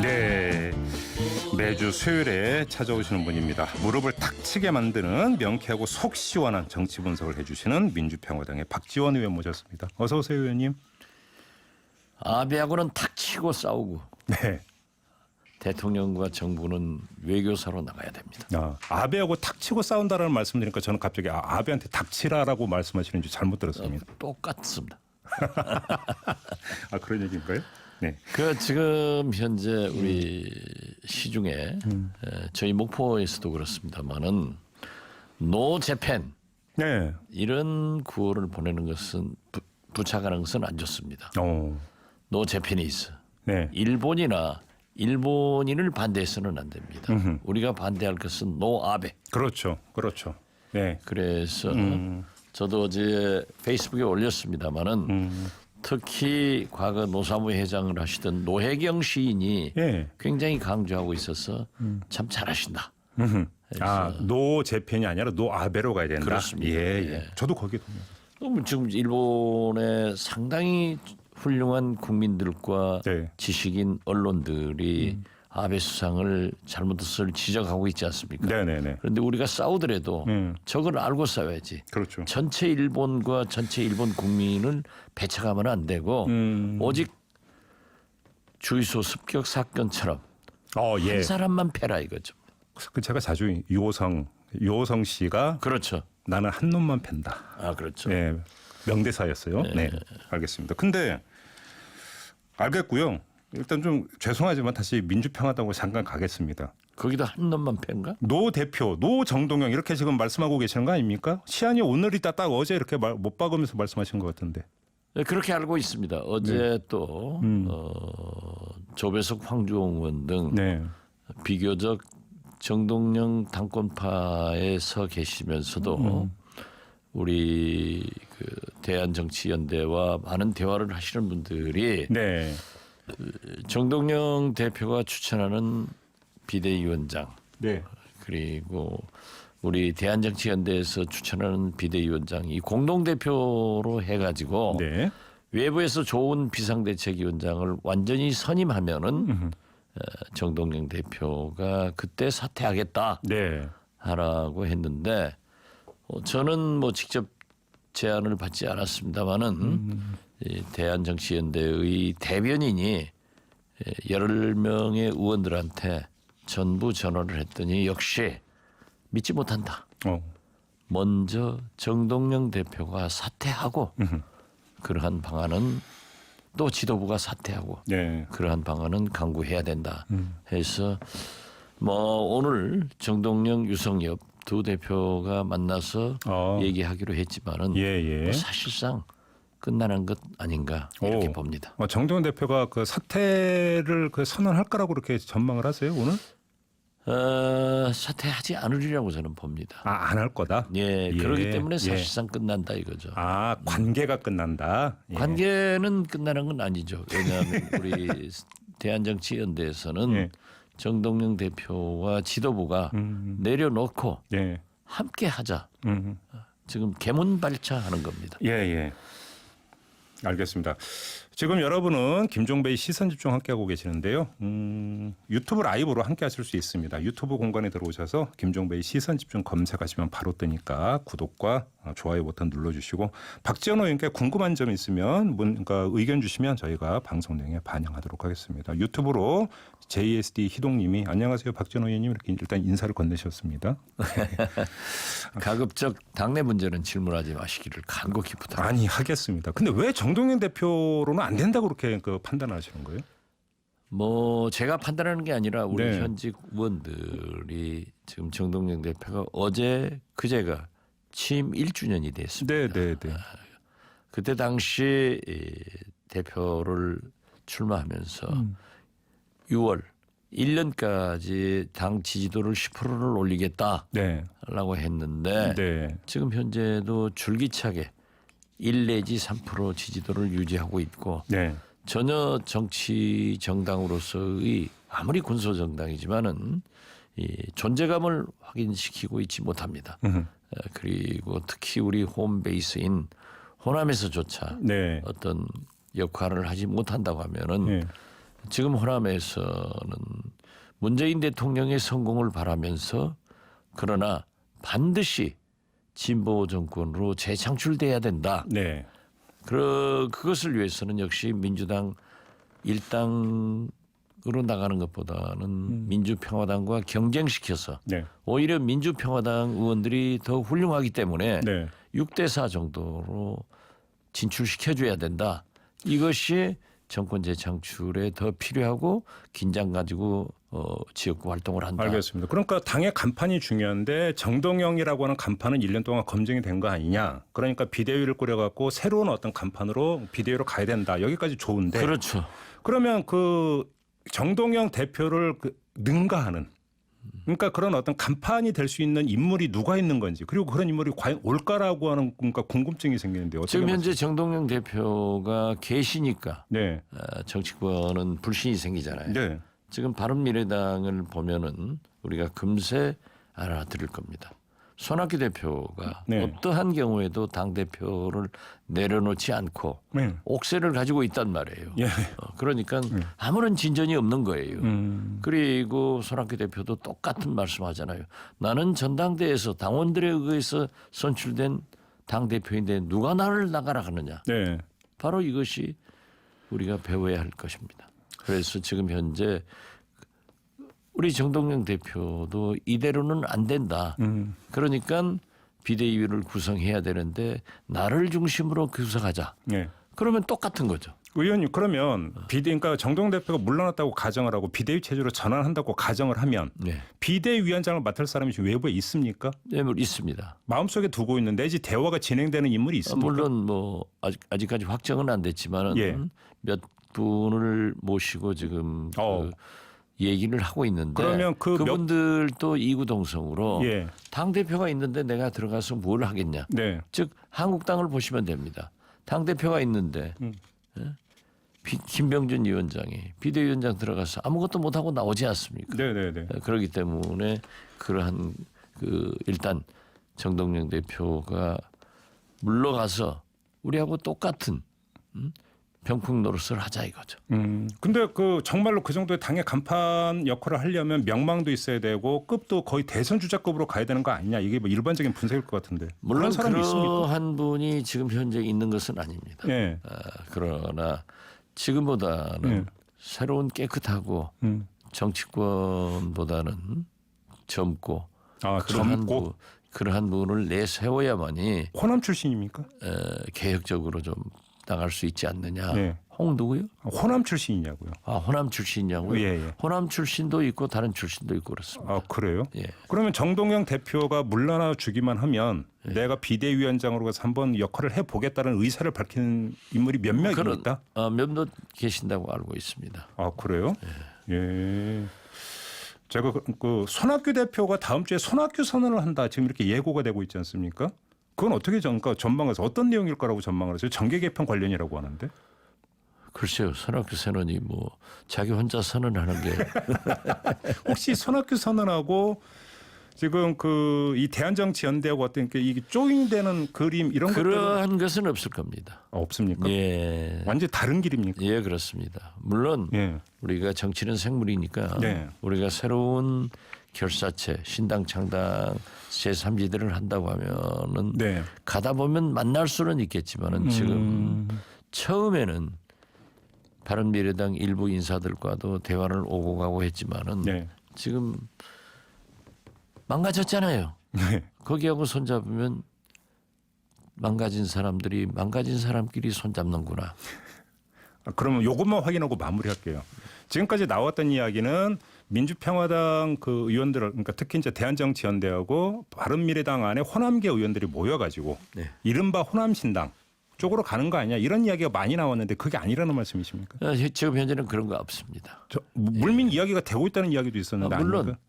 네, 매주 수요일에 찾아오시는 분입니다. 무릎을 탁 치게 만드는 명쾌하고 속 시원한 정치 분석을 해주시는 민주평화당의 박지원 의원 모셨습니다. 어서 오세요, 의원님. 아베하고는 탁 치고 싸우고 네. 대통령과 정부는 외교사로 나가야 됩니다. 아베하고 탁 치고 싸운다라는 말씀드리니까 저는 갑자기 아베한테 닥치라라고 말씀하시는지 잘못 들었습니다. 똑같습니다. 그런 얘기인가요? 네. 지금 현재 우리 시중에 저희 목포에서도 그렇습니다만은 노 재팬 네. 이런 구호를 보내는 것은 부착하는 것은 안 좋습니다. 노 재패니스. 네. 일본인을 반대해서는 안 됩니다. 우리가 반대할 것은 노 아베. 그렇죠. 네. 그래서 저도 어제 페이스북에 올렸습니다마는 특히 과거 노사모 회장을 하시던 노혜경 시인이 예. 굉장히 강조하고 있어서 참 잘하신다. 노 재팬이 아니라 노 아베로 가야 된다. 그렇습니다. 예. 저도 거기에 동의합니다. 지금 일본의 상당히 훌륭한 국민들과 네. 지식인 언론들이 아베 수상을 잘못을 지적하고 있지 않습니까? 네네네. 그런데 우리가 싸우더라도 저걸 알고 싸워야지. 그렇죠. 전체 일본과 전체 일본 국민을 배척하면 안 되고 오직 주유소 습격 사건처럼 예. 한 사람만 패라 이거죠. 제가 자주 유호성 씨가 그렇죠. 나는 한 놈만 팬다. 그렇죠. 네, 명대사였어요. 네, 알겠습니다. 근데 알겠고요. 일단 좀 죄송하지만 다시 민주평화당으로 잠깐 가겠습니다. 거기다 한 놈만 팬가? 노 대표, 노 정동영 이렇게 지금 말씀하고 계시는 거 아닙니까? 시한이 오늘이다 딱 어제 이렇게 못 박으면서 말씀하신 것 같은데. 네, 그렇게 알고 있습니다. 어제 또 조배석 황주홍 의원 등 비교적 정동영 당권파에 서 계시면서도 우리 대한정치연대와 많은 대화를 하시는 분들이 정동영 대표가 추천하는 비대위원장 그리고 우리 대한정치연대에서 추천하는 비대위원장 이 공동대표로 해가지고 외부에서 좋은 비상대책위원장을 완전히 선임하면은 정동영 대표가 그때 사퇴하겠다 하라고 했는데 저는 직접 제안을 받지 않았습니다마는 대한정치연대의 대변인이 10명의 의원들한테 전부 전화를 했더니 역시 믿지 못한다. 먼저 정동영 대표가 사퇴하고 그러한 방안은 또 지도부가 사퇴하고 그러한 방안은 강구해야 된다 해서 오늘 정동영 유성엽 두 대표가 만나서 얘기하기로 했지만은 사실상 끝나는 것 아닌가 이렇게 봅니다. 정동영 대표가 그 사퇴를 선언할 거라고 그렇게 전망을 하세요 오늘? 사퇴하지 않으리라고 저는 봅니다. 안 할 거다? 그렇기 때문에 사실상 끝난다 이거죠. 관계가 끝난다? 관계는 끝나는 건 아니죠. 왜냐하면 우리 대한정치연대에서는 정동영 대표와 지도부가 내려놓고 함께 하자. 지금 개문발차하는 겁니다. 알겠습니다. 지금 여러분은 김종배의 시선집중 함께하고 계시는데요. 유튜브 라이브로 함께하실 수 있습니다. 유튜브 공간에 들어오셔서 김종배의 시선집중 검색하시면 바로 뜨니까 구독과 좋아요 버튼 눌러주시고 박지원 의원께 궁금한 점 있으면 의견 주시면 저희가 방송 내용에 반영하도록 하겠습니다. 유튜브로 JSD 희동님이 안녕하세요 박지원 의원님 이렇게 일단 인사를 건네셨습니다. 가급적 당내 문제는 질문하지 마시기를 간곡히 부탁합니다. 하겠습니다. 근데 왜 정동영 대표로는 안 된다고 그렇게 판단하시는 거예요? 제가 판단하는 게 아니라 우리 현직 의원들이 지금 정동영 대표가 어제 그제가 취임 1주년이 됐습니다. 그때 당시 대표를 출마하면서 6월 1년까지 당 지지도를 10%를 올리겠다라고 했는데 지금 현재도 줄기차게 1 내지 3% 지지도를 유지하고 있고 전혀 정치 정당으로서의 아무리 군소 정당이지만은 이 존재감을 확인시키고 있지 못합니다. 그리고 특히 우리 홈베이스인 호남에서조차 어떤 역할을 하지 못한다고 하면은 지금 호남에서는 문재인 대통령의 성공을 바라면서 그러나 반드시 진보 정권으로 재창출돼야 된다. 네. 그것을 위해서는 역시 민주당 일당으로 나가는 것보다는 민주평화당과 경쟁시켜서 네. 오히려 민주평화당 의원들이 더 훌륭하기 때문에 네. 6대4 정도로 진출시켜줘야 된다. 이것이 정권 재창출에 더 필요하고 긴장 가지고 지역구 활동을 한다. 알겠습니다. 그러니까 당의 간판이 중요한데 정동영이라고 하는 간판은 1년 동안 검증이 된 거 아니냐. 그러니까 비대위를 꾸려갖고 새로운 어떤 간판으로 비대위로 가야 된다. 여기까지 좋은데. 그렇죠. 그러면 그 정동영 대표를 능가하는 그러니까 그런 어떤 간판이 될 수 있는 인물이 누가 있는 건지 그리고 그런 인물이 과연 올까라고 하는 그러니까 궁금증이 생기는데 어떻게 지금 현재 정동영 대표가 계시니까 네. 정치권은 불신이 생기잖아요. 네. 지금 바른미래당을 보면은 우리가 금세 알아들을 겁니다. 손학규 대표가 네. 어떠한 경우에도 당 대표를 내려놓지 않고 네. 옥새를 가지고 있단 말이에요. 예. 그러니까 아무런 진전이 없는 거예요. 음. 그리고 손학규 대표도 똑같은 말씀하잖아요. 나는 전당대회에서 당원들에 의해서 선출된 당 대표인데 누가 나를 나가라 하느냐. 네. 바로 이것이 우리가 배워야 할 것입니다. 그래서 지금 현재 우리 정동영 대표도 이대로는 안 된다. 그러니까 비대위를 구성해야 되는데 나를 중심으로 구성하자. 네. 그러면 똑같은 거죠. 의원님 그러면 그러니까 정동 대표가 물러났다고 가정을 하고 비대위 체제로 전환한다고 가정을 하면 네, 비대위원장을 맡을 사람이 지금 외부에 있습니까? 네, 있습니다. 마음속에 두고 있는 내지 대화가 진행되는 인물이 있습니까? 물론 뭐 아직까지 확정은 안 됐지만은 예. 몇 분을 모시고 지금 그 얘기를 하고 있는데 그러면 그분들도 이구동성으로 예. 당 대표가 있는데 내가 들어가서 뭘 하겠냐. 네. 즉 한국당을 보시면 됩니다. 당 대표가 있는데 예? 김병준 위원장이 비대위원장 들어가서 아무것도 못 하고 나오지 않습니까? 네네네. 그렇기 때문에 그러한 일단 정동영 대표가 물러가서 우리하고 똑같은 병풍 노릇을 하자 이거죠. 근데 정말로 그 정도의 당의 간판 역할을 하려면 명망도 있어야 되고 급도 거의 대선 주자급으로 가야 되는 거 아니냐 이게 뭐 일반적인 분석일 것 같은데. 물론 그런 사람이 있습니까? 그러한 분이 지금 현재 있는 것은 아닙니다. 예. 그러나 지금보다는 새로운 깨끗하고 정치권보다는 젊고 그러한 분을 내세워야만이 호남 출신입니까? 개혁적으로 좀 나갈 수 있지 않느냐. 네. 홍 누구요? 호남 출신이냐고요? 호남 출신이냐고요? 예. 호남 출신도 있고 다른 출신도 있고 그렇습니다. 아 그래요? 예. 그러면 정동영 대표가 물러나 주기만 하면 내가 비대위원장으로 가서 한번 역할을 해보겠다는 의사를 밝히는 인물이 몇 명입니까? 몇몇 계신다고 알고 있습니다. 아 그래요? 예. 제가 손학규 대표가 다음 주에 손학규 선언을 한다 지금 이렇게 예고가 되고 있지 않습니까? 그건 어떻게 전망해서 어떤 내용일 거라고 전망을 하세요? 정계 개편 관련이라고 하는데. 글쎄요, 손학규 선언이 뭐 자기 혼자 선언하는 게 혹시 손학규 선언하고 지금 이 대한정치연대하고 어떤 이게 조인되는 그림 이런 것들은 그러한 것은 없을 겁니다. 없습니까? 예, 완전 다른 길입니까? 예, 그렇습니다. 물론 예. 우리가 정치는 생물이니까 네. 우리가 새로운 결사체, 신당 창당 제3지대를 한다고 하면은 네. 가다 보면 만날 수는 있겠지만은 지금 처음에는 바른미래당 일부 인사들과도 대화를 오고 가고 했지만은 네. 지금 망가졌잖아요. 네. 거기하고 손잡으면 망가진 사람끼리 손잡는구나. 그러면 이것만 확인하고 마무리할게요. 지금까지 나왔던 이야기는 민주평화당 의원들 그러니까 특히 이제 대한정치연대하고 바른미래당 안에 호남계 의원들이 모여가지고 네. 이른바 호남신당 쪽으로 가는 거 아니냐 이런 이야기가 많이 나왔는데 그게 아니라는 말씀이십니까? 지금 현재는 그런 거 없습니다. 물밑 이야기가 되고 있다는 이야기도 있었는데 물론 아닙니까?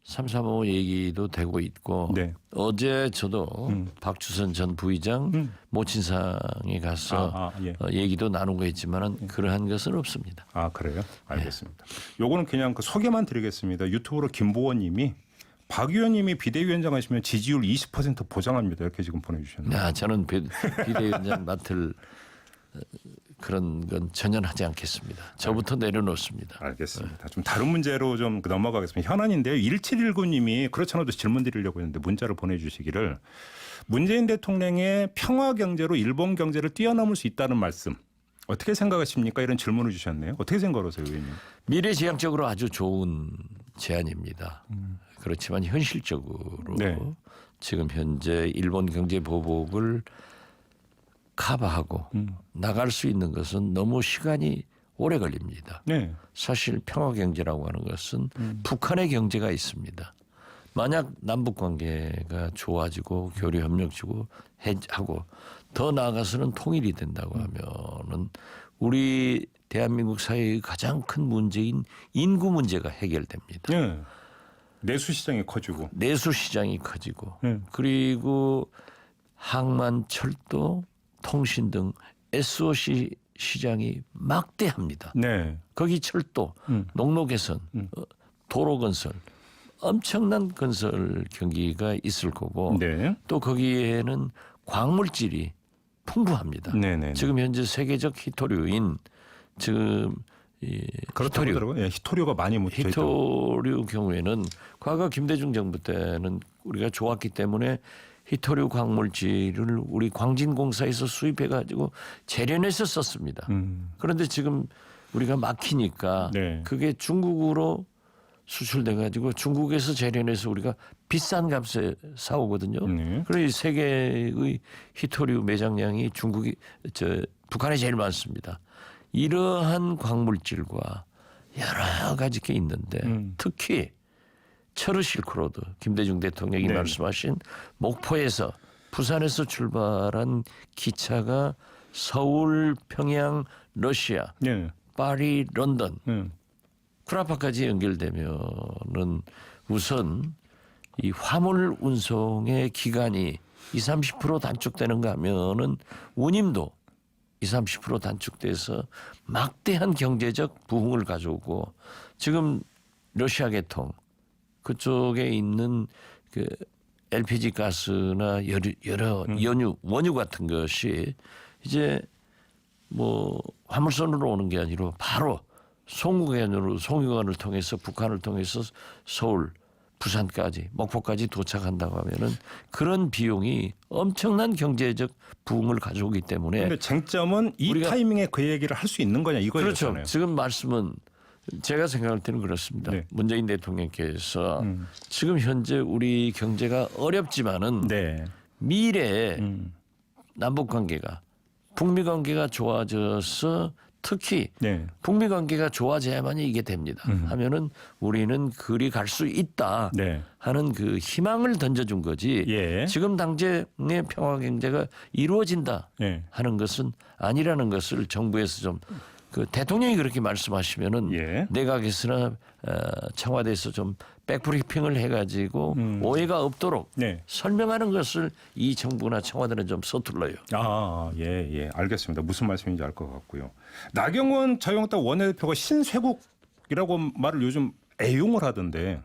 335 얘기도 되고 있고 네. 어제 저도 박주선 전 부의장 모친상에 가서 예. 얘기도 나누고 했지만은 그러한 것은 없습니다. 아 그래요? 알겠습니다. 요거는 그냥 소개만 드리겠습니다. 유튜브로 김보원님이 박 의원님이 비대위원장 하시면 지지율 20% 보장합니다. 이렇게 지금 보내주셨네요. 저는 비대위원장 맡을 그런 건 전혀 하지 않겠습니다. 저부터 내려놓습니다. 알겠습니다. 좀 다른 문제로 좀 넘어가겠습니다. 현안인데요. 1719님이 그렇잖아도 질문 드리려고 했는데 문자를 보내주시기를 문재인 대통령의 평화 경제로 일본 경제를 뛰어넘을 수 있다는 말씀 어떻게 생각하십니까? 이런 질문을 주셨네요. 어떻게 생각하세요, 의원님? 미래지향적으로 아주 좋은 제안입니다. 그렇지만 현실적으로 네. 지금 현재 일본 경제 보복을 커버하고 나갈 수 있는 것은 너무 시간이 오래 걸립니다. 네. 사실 평화 경제라고 하는 것은 북한의 경제가 있습니다. 만약 남북 관계가 좋아지고 교류 협력지고 하고 더 나아가서는 통일이 된다고 하면은 우리 대한민국 사회의 가장 큰 문제인 인구 문제가 해결됩니다. 네. 내수 시장이 커지고. 내수 시장이 커지고 네. 그리고 항만, 철도, 통신 등 SOC 시장이 막대합니다. 네. 거기 철도, 농로 개선, 도로 건설 엄청난 건설 경기가 있을 거고 네. 또 거기에는 광물질이 풍부합니다. 네네. 지금 현재 세계적 히토류인 지금 이 그렇다고 하더라고요. 예, 히토류가 많이 묻혀 있다고. 히토류 경우에는 과거 김대중 정부 때는 우리가 좋았기 때문에 히토류 광물질을 우리 광진공사에서 수입해 가지고 재련해서 썼습니다. 그런데 지금 우리가 막히니까 네. 그게 중국으로 수출돼 가지고 중국에서 재련해서 우리가 비싼 값에 사오거든요. 네. 그래서 세계의 히토류 매장량이 북한에 제일 많습니다. 이러한 광물질과 여러 가지 게 있는데 특히 철의 실크로드 김대중 대통령이 네. 말씀하신 목포에서 부산에서 출발한 기차가 서울, 평양, 러시아, 네. 파리, 런던, 네. 쿠라파까지 연결되면은 우선 이 화물 운송의 기간이 20-30% 단축되는가 하면은 운임도 20-30% 단축돼서 막대한 경제적 부흥을 가져오고 지금 러시아 계통 그쪽에 있는 그 LPG 가스나 여러 연유, 원유 같은 것이 이제 뭐 화물선으로 오는 게 아니라 바로 송유관을 통해서 북한을 통해서 서울, 부산까지 목포까지 도착한다고 하면은 그런 비용이 엄청난 경제적 부흥을 가져오기 때문에 그런데 쟁점은 이 우리가 타이밍에 그 얘기를 할 수 있는 거냐 이거였잖아요. 그렇죠. 지금 말씀은 제가 생각할 때는 그렇습니다. 네. 문재인 대통령께서 지금 현재 우리 경제가 어렵지만은 네. 미래에 남북 관계가 북미 관계가 좋아져서 특히 네. 북미 관계가 좋아져야만이 이게 됩니다. 하면은 우리는 그리 갈 수 있다 네. 하는 그 희망을 던져준 거지. 예. 지금 당장의 평화 경제가 이루어진다 예. 하는 것은 아니라는 것을 정부에서 좀 그 대통령이 그렇게 말씀하시면은 예. 내각에서나 청와대에서 좀 백브리핑을 해가지고 오해가 없도록 네. 설명하는 것을 이 정부나 청와대는 좀 서툴러요. 아, 예, 예. 알겠습니다. 무슨 말씀인지 알 것 같고요. 나경원 자유한국당 원내대표가 신쇄국이라고 말을 요즘 애용을 하던데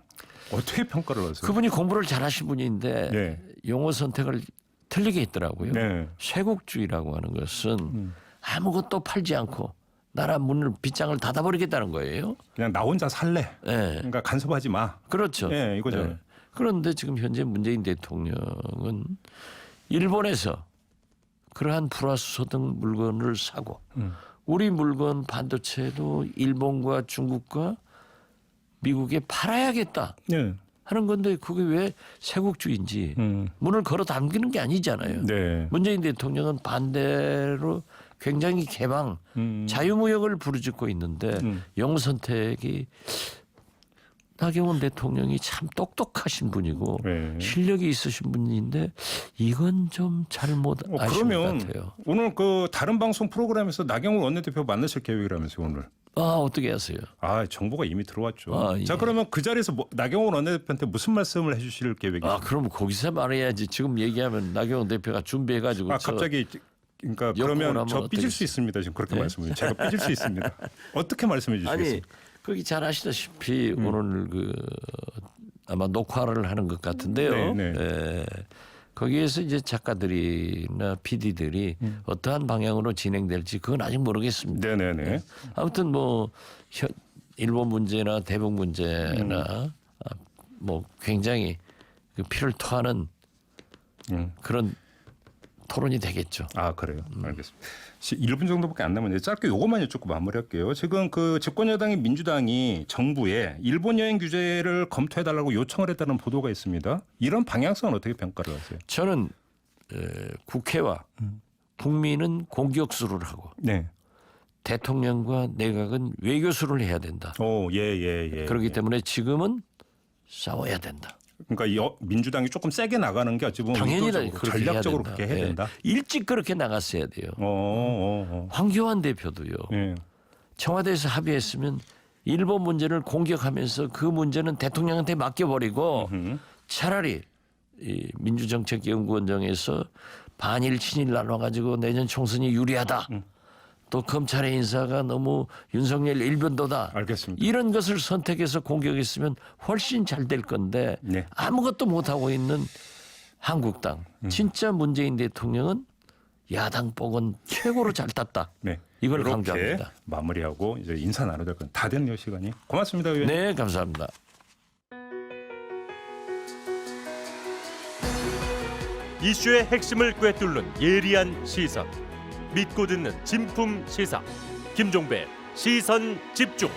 어떻게 평가를 하세요? 그분이 공부를 잘하신 분인데 네. 용어 선택을 틀리게 했더라고요. 네. 쇄국주의라고 하는 것은 아무것도 팔지 않고 나라 문을 빗장을 닫아버리겠다는 거예요. 그냥 나 혼자 살래. 네. 그러니까 간섭하지 마. 그렇죠. 예, 이거죠. 네. 그런데 지금 현재 문재인 대통령은 일본에서 그러한 불화수소등 물건을 사고 우리 물건 반도체도 일본과 중국과 미국에 팔아야겠다 네. 하는 건데 그게 왜 쇄국주의인지 문을 걸어 당기는 게 아니잖아요. 네. 문재인 대통령은 반대로 굉장히 개방, 자유무역을 부르짖고 있는데 영어 선택이 나경원 대통령이 참 똑똑하신 분이고 네. 실력이 있으신 분인데 이건 좀 잘못 아신 것 그러면 같아요. 오늘 그 다른 방송 프로그램에서 나경원 원내대표 만나실 계획이라면서요 오늘. 아 어떻게 하세요? 아 정보가 이미 들어왔죠. 아, 예. 자 그러면 그 자리에서 나경원 원내대표한테 무슨 말씀을 해주실 계획이세요? 아 그럼 거기서 말해야지. 지금 얘기하면 나경원 대표가 준비해가지고 아 갑자기 그러니까 그러면 하면 저 삐질 어떻게 수 있습니다. 지금 그렇게 네? 말씀을 제가 삐질 수 있습니다. 어떻게 말씀해 주시겠어요? 아니 거기 잘 아시다시피 오늘 그 아마 녹화를 하는 것 같은데요. 네, 네. 거기에서 이제 작가들이나 PD들이 어떠한 방향으로 진행될지 그건 아직 모르겠습니다. 네네네. 아무튼 뭐 일본 문제나 대북 문제나 뭐 굉장히 그 피를 토하는 그런 토론이 되겠죠. 아 그래요. 알겠습니다. 1분 정도밖에 안 남았는데 짧게 요것만 여쭙고 마무리할게요. 지금 그 집권 여당인 민주당이 정부에 일본 여행 규제를 검토해달라고 요청을 했다는 보도가 있습니다. 이런 방향성은 어떻게 평가를 하세요? 저는 국회와 국민은 공격수를 하고 네. 대통령과 내각은 외교수를 해야 된다. 예. 그렇기 때문에 지금은 싸워야 된다. 그러니까 민주당이 조금 세게 나가는 게 어찌 보면 당연히 의도적으로, 그렇게 해야 전략적으로 된다. 그렇게 해야 된다. 일찍 그렇게 나갔어야 돼요. 황교안 대표도요. 예. 청와대에서 합의했으면 일본 문제를 공격하면서 그 문제는 대통령한테 맡겨버리고 차라리 이 민주정책연구원장에서 반일 친일 나눠가지고 내년 총선이 유리하다. 또 검찰의 인사가 너무 윤석열 일변도다. 알겠습니다. 이런 것을 선택해서 공격했으면 훨씬 잘 될 건데 네. 아무것도 못하고 있는 한국당. 진짜 문재인 대통령은 야당 복은 최고로 잘 땄다. 네. 이걸 이렇게 강조합니다. 마무리하고 이제 인사 나눠야 될 건 다 됐네요, 시간이. 고맙습니다, 의원님. 네, 감사합니다. 이슈의 핵심을 꿰뚫는 예리한 시선, 믿고 듣는 진품 시사 김종배 시선 집중.